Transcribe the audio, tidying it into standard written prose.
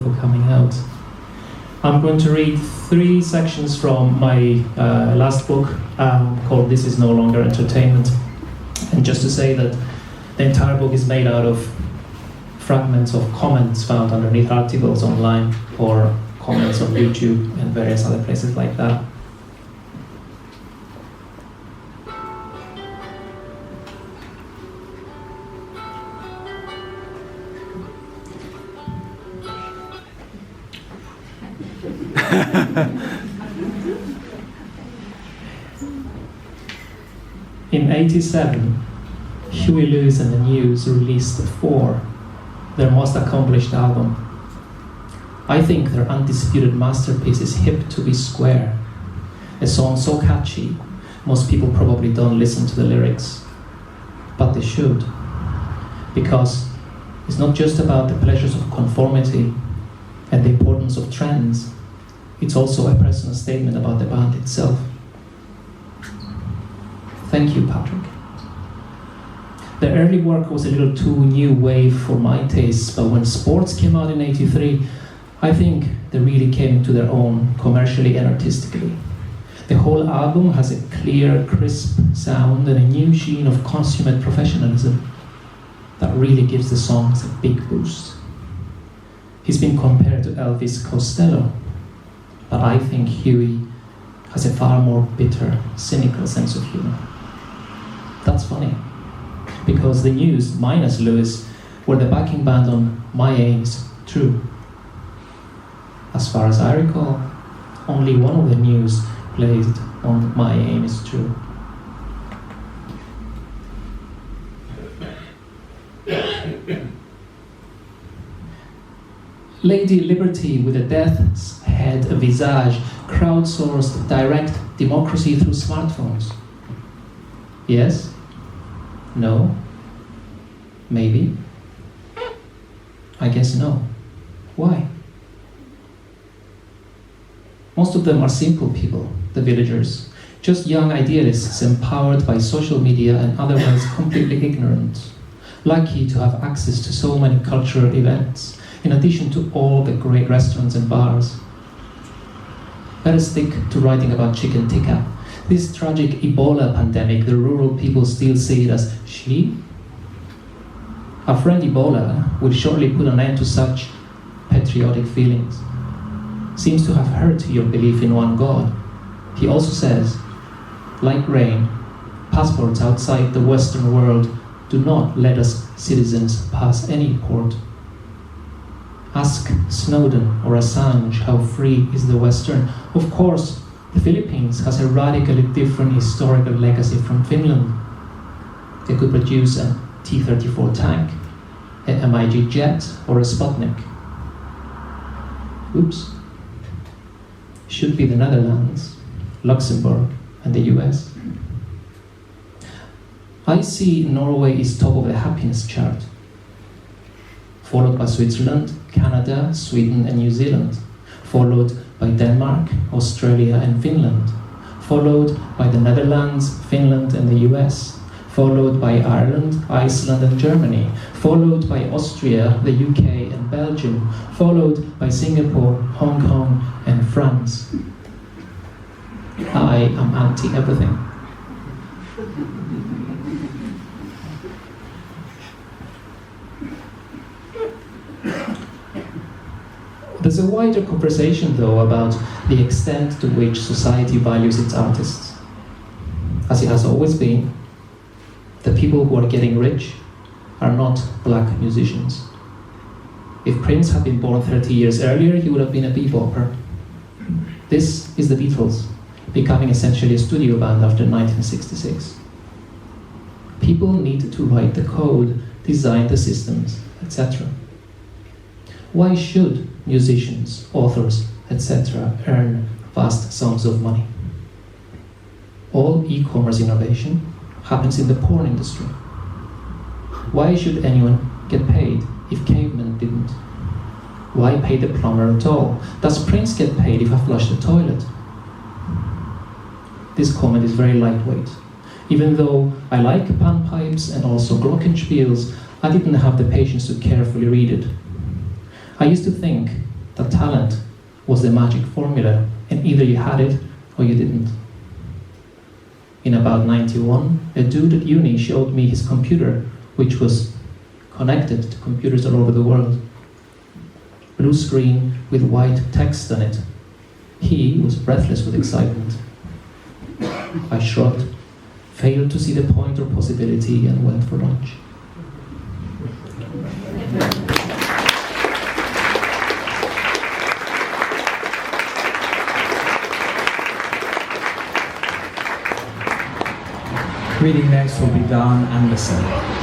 for coming out. I'm going to read 3 sections from my last book called This Is No Longer Entertainment. And just to say that the entire book is made out of fragments of comments found underneath articles online or comments on YouTube and various other places like that. In '87, Huey Lewis and the News released 4, their most accomplished album. I think their undisputed masterpiece is Hip to Be Square, a song so catchy, most people probably don't listen to the lyrics, but they should, because it's not just about the pleasures of conformity and the importance of trends, it's also a personal statement about the band itself. Thank you, Patrick. The early work was a little too new wave for my tastes, but when Sports came out in '83, I think they really came into their own commercially and artistically. The whole album has a clear, crisp sound and a new sheen of consummate professionalism that really gives the songs a big boost. He's been compared to Elvis Costello, but I think Huey has a far more bitter, cynical sense of humor. That's funny, because the News, minus Lewis, were the backing band on My Aim Is True. As far as I recall, only one of the News played on My Aim Is True. Lady Liberty with a death's head visage, crowdsourced direct democracy through smartphones. Yes? No? Maybe? I guess no. Why? Most of them are simple people, the villagers, just young idealists empowered by social media and otherwise completely ignorant, lucky to have access to so many cultural events, in addition to all the great restaurants and bars. Better stick to writing about chicken tikka. This tragic Ebola pandemic, the rural people still see it as sheep. Our friend Ebola will shortly put an end to such patriotic feelings. Seems to have hurt your belief in one God. He also says, like rain, passports outside the Western world do not let us citizens pass any port. Ask Snowden or Assange how free is the Western. Of course, the Philippines has a radically different historical legacy from Finland. They could produce a T-34 tank, a MiG jet, or a Sputnik. Oops. Should be the Netherlands, Luxembourg, and the US. I see Norway is top of the happiness chart, followed by Switzerland, Canada, Sweden, and New Zealand, followed by Denmark, Australia, and Finland, followed by the Netherlands, Finland, and the US, followed by Ireland, Iceland, and Germany, followed by Austria, the UK, and Belgium, followed by Singapore, Hong Kong, and France. I am anti-everything. There's a wider conversation, though, about the extent to which society values its artists. As it has always been, the people who are getting rich are not black musicians. If Prince had been born 30 years earlier, he would have been a bebopper. This is the Beatles, becoming essentially a studio band after 1966. People need to write the code, design the systems, etc. Why should musicians, authors, etc. earn vast sums of money? All e-commerce innovation happens in the porn industry. Why should anyone get paid if cavemen didn't? Why pay the plumber at all? Does Prince get paid if I flush the toilet? This comment is very lightweight. Even though I like panpipes and also glockenspiels, I didn't have the patience to carefully read it. I used to think that talent was the magic formula, and either you had it or you didn't. In about 91, a dude at uni showed me his computer, which was connected to computers all over the world. Blue screen with white text on it. He was breathless with excitement. I shrugged, failed to see the point or possibility, and went for lunch. Reading next will be Andersen.